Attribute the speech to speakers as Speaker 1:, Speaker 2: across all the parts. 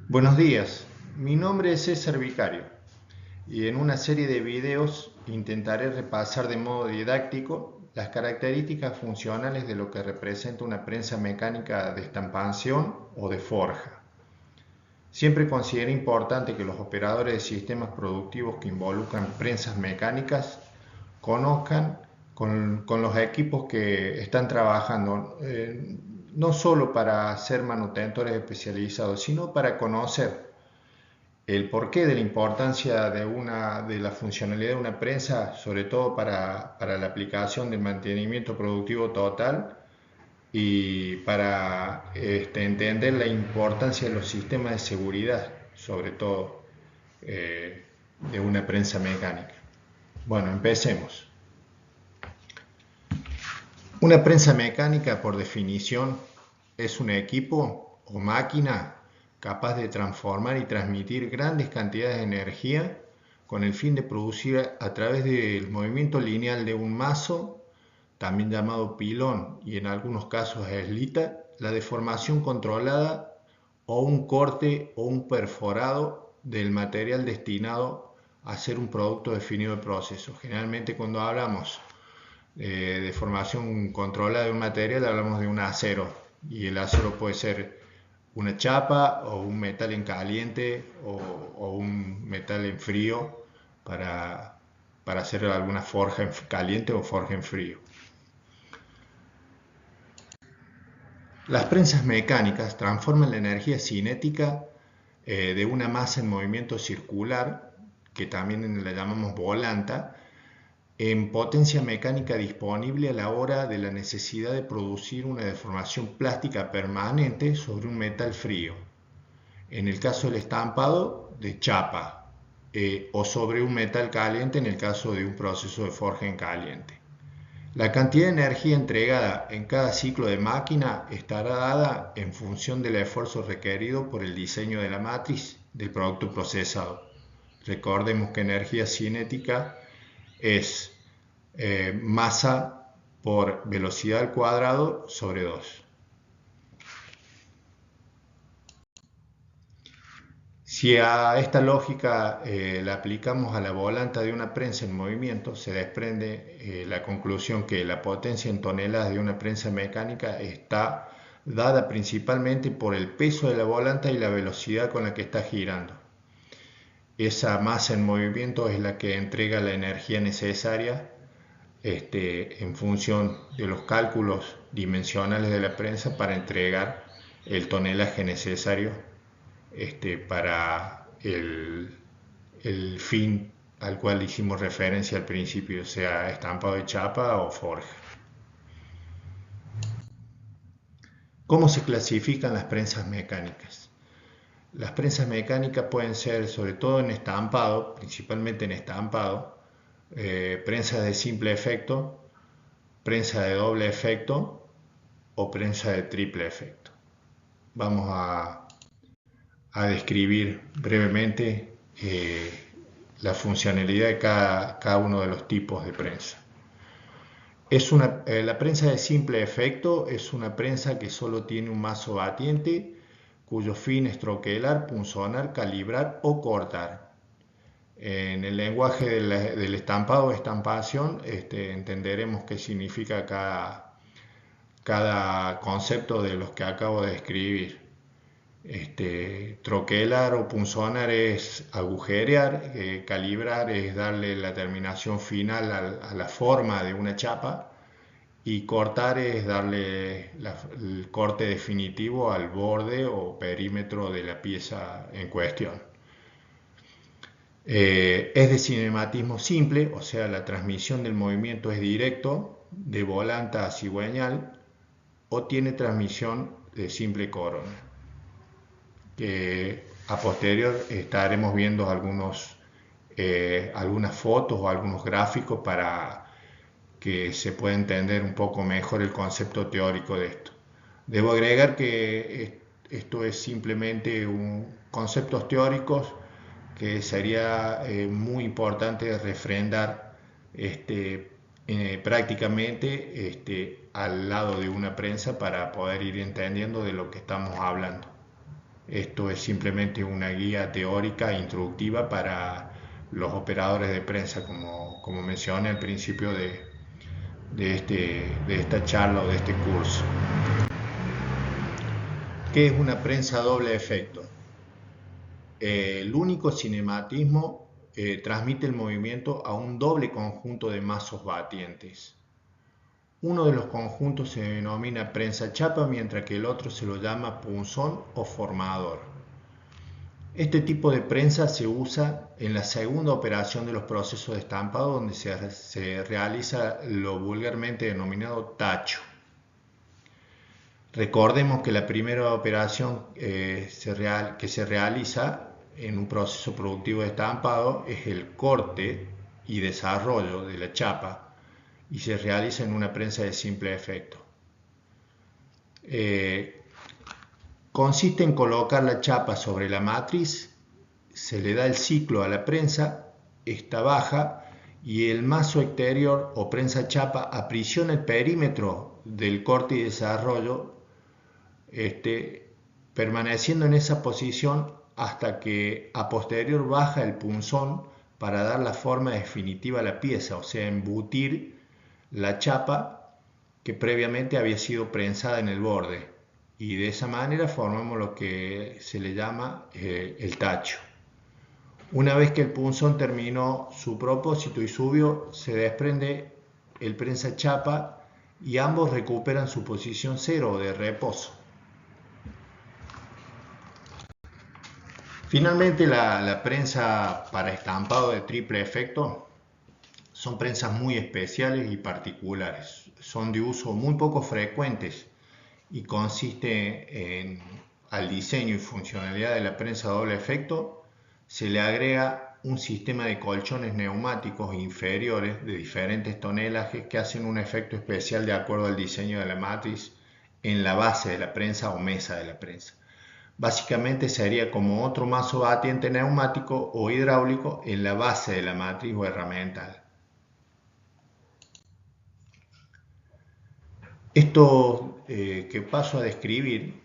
Speaker 1: Buenos días, mi nombre es César Vicario y en una serie de videos intentaré repasar de modo didáctico las características funcionales de lo que representa una prensa mecánica de estampación o de forja. Siempre considero importante que los operadores de sistemas productivos que involucran prensas mecánicas conozcan con los equipos que están trabajando, no solo para ser manutentores especializados, sino para conocer el porqué de la importancia de la funcionalidad de una prensa, sobre todo para la aplicación del mantenimiento productivo total y para entender la importancia de los sistemas de seguridad, sobre todo eh, de una prensa mecánica. Bueno, empecemos. Una prensa mecánica, por definición, es un equipo o máquina capaz de transformar y transmitir grandes cantidades de energía con el fin de producir a través del movimiento lineal de un mazo, también llamado pilón y en algunos casos eslita, la deformación controlada o un corte o un perforado del material destinado a ser un producto definido de proceso. Generalmente cuando hablamos de formación controlada de un material hablamos de un acero, y el acero puede ser una chapa o un metal en caliente o un metal en frío para hacer alguna forja en caliente o forja en frío. Las prensas mecánicas transforman la energía cinética de una masa en movimiento circular, que también la llamamos volanta, en potencia mecánica disponible a la hora de la necesidad de producir una deformación plástica permanente sobre un metal frío, en el caso del estampado de chapa, o sobre un metal caliente en el caso de un proceso de forja en caliente. La cantidad de energía entregada en cada ciclo de máquina estará dada en función del esfuerzo requerido por el diseño de la matriz del producto procesado. Recordemos que energía cinética es masa por velocidad al cuadrado sobre 2. Si a esta lógica la aplicamos a la volanta de una prensa en movimiento, se desprende la conclusión que la potencia en toneladas de una prensa mecánica está dada principalmente por el peso de la volanta y la velocidad con la que está girando. Esa masa en movimiento es la que entrega la energía necesaria en función de los cálculos dimensionales de la prensa para entregar el tonelaje necesario para el fin al cual hicimos referencia al principio, sea estampado de chapa o forja. ¿Cómo se clasifican las prensas mecánicas? Las prensas mecánicas pueden ser, sobre todo en estampado, principalmente en estampado, prensas de simple efecto, prensa de doble efecto o prensa de triple efecto. Vamos a describir brevemente la funcionalidad de cada uno de los tipos de prensa. La prensa de simple efecto es una prensa que solo tiene un mazo batiente cuyo fin es troquelar, punzonar, calibrar o cortar. En el lenguaje del estampado o estampación entenderemos qué significa cada concepto de los que acabo de describir. Troquelar o punzonar es agujerear, calibrar es darle la terminación final a la forma de una chapa, y cortar es darle el corte definitivo al borde o perímetro de la pieza en cuestión. Es de cinematismo simple, o sea, la transmisión del movimiento es directo, de volanta a cigüeñal, o tiene transmisión de simple corona. A posterior estaremos viendo algunas fotos o algunos gráficos para que se pueda entender un poco mejor el concepto teórico de esto. Debo agregar que esto es simplemente conceptos teóricos que sería muy importante refrendar prácticamente al lado de una prensa para poder ir entendiendo de lo que estamos hablando. Esto es simplemente una guía teórica e instructiva para los operadores de prensa, como mencioné al principio de esta charla o de este curso. ¿Qué es una prensa doble efecto? El único cinematismo transmite el movimiento a un doble conjunto de mazos batientes. Uno de los conjuntos se denomina prensa chapa, mientras que el otro se lo llama punzón o formador. Este tipo de prensa se usa en la segunda operación de los procesos de estampado, donde se realiza lo vulgarmente denominado tacho. Recordemos que la primera operación que se realiza en un proceso productivo de estampado es el corte y desarrollo de la chapa, y se realiza en una prensa de simple efecto. Consiste en colocar la chapa sobre la matriz, se le da el ciclo a la prensa, esta baja y el mazo exterior o prensa chapa aprisiona el perímetro del corte y desarrollo, permaneciendo en esa posición hasta que a posterior baja el punzón para dar la forma definitiva a la pieza, o sea, embutir la chapa que previamente había sido prensada en el borde, y de esa manera formamos lo que se le llama el tacho. Una vez que el punzón terminó su propósito y subió, se desprende el prensa chapa y ambos recuperan su posición cero de reposo. Finalmente, la prensa para estampado de triple efecto son prensas muy especiales y particulares. Son de uso muy poco frecuentes y consiste al diseño y funcionalidad de la prensa doble efecto se le agrega un sistema de colchones neumáticos inferiores de diferentes tonelajes que hacen un efecto especial de acuerdo al diseño de la matriz en la base de la prensa o mesa de la prensa. Básicamente sería como otro mazo batiente neumático o hidráulico en la base de la matriz o herramental. Esto que paso a describir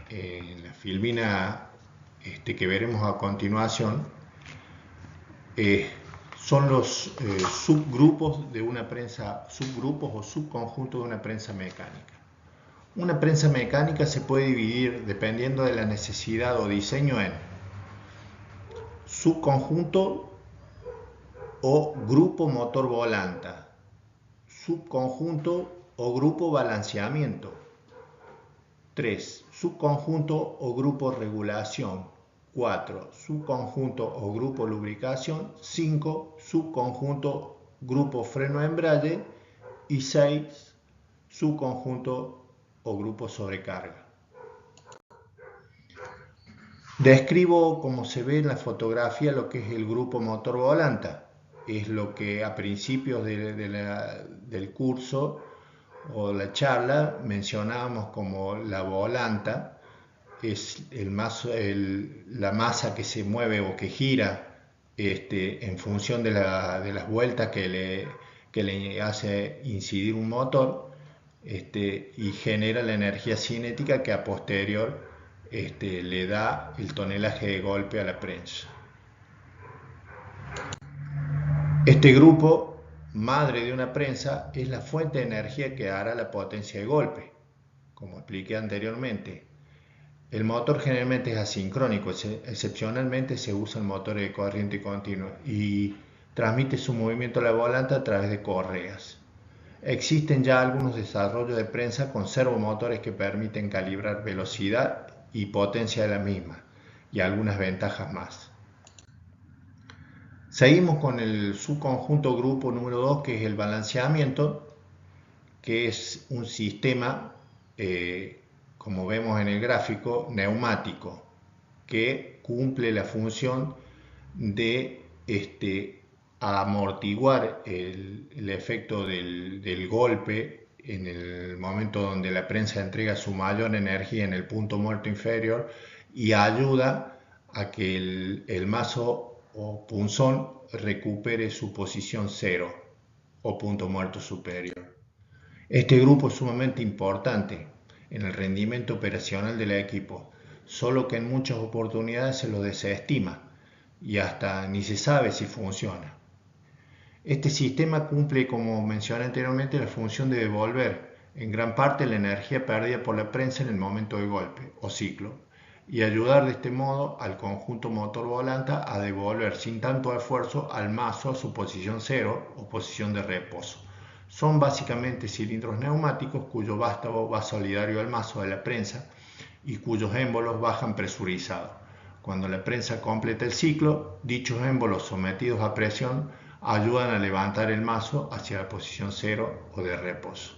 Speaker 1: en la filmina que veremos a continuación son los subgrupos de una prensa, subgrupos o subconjuntos de una prensa mecánica. Una prensa mecánica se puede dividir dependiendo de la necesidad o diseño en subconjunto o grupo motor volanta, subconjunto o grupo balanceamiento, 3. Subconjunto o grupo regulación, 4. Subconjunto o grupo lubricación, 5. Subconjunto grupo freno embrague y 6. Subconjunto o grupo sobrecarga. Describo, como se ve en la fotografía, lo que es el grupo motor volanta. Es lo que a principios del curso o la charla mencionábamos como la volanta. Es la masa que se mueve o que gira en función de las vueltas que le hace incidir un motor, y genera la energía cinética que a posterior le da el tonelaje de golpe a la prensa. Este grupo madre de una prensa es la fuente de energía que dará la potencia de golpe. Como expliqué anteriormente, el motor generalmente es asincrónico, excepcionalmente se usa el motor de corriente continua y transmite su movimiento a la volanta a través de correas. Existen ya algunos desarrollos de prensa con servomotores que permiten calibrar velocidad y potencia de la misma y algunas ventajas más. Seguimos con el subconjunto grupo número 2, que es el balanceamiento, que es un sistema, como vemos en el gráfico, neumático, que cumple la función de amortiguar el efecto del golpe en el momento donde la prensa entrega su mayor energía en el punto muerto inferior y ayuda a que el mazo o punzón recupere su posición cero o punto muerto superior. Este grupo es sumamente importante en el rendimiento operacional del equipo, solo que en muchas oportunidades se lo desestima y hasta ni se sabe si funciona. Este sistema cumple, como mencioné anteriormente, la función de devolver en gran parte la energía perdida por la prensa en el momento de golpe o ciclo y ayudar de este modo al conjunto motor-volanta a devolver sin tanto esfuerzo al mazo a su posición cero o posición de reposo. Son básicamente cilindros neumáticos cuyo vástago va solidario al mazo de la prensa y cuyos émbolos bajan presurizados. Cuando la prensa completa el ciclo, dichos émbolos sometidos a presión ayudan a levantar el mazo hacia la posición cero o de reposo.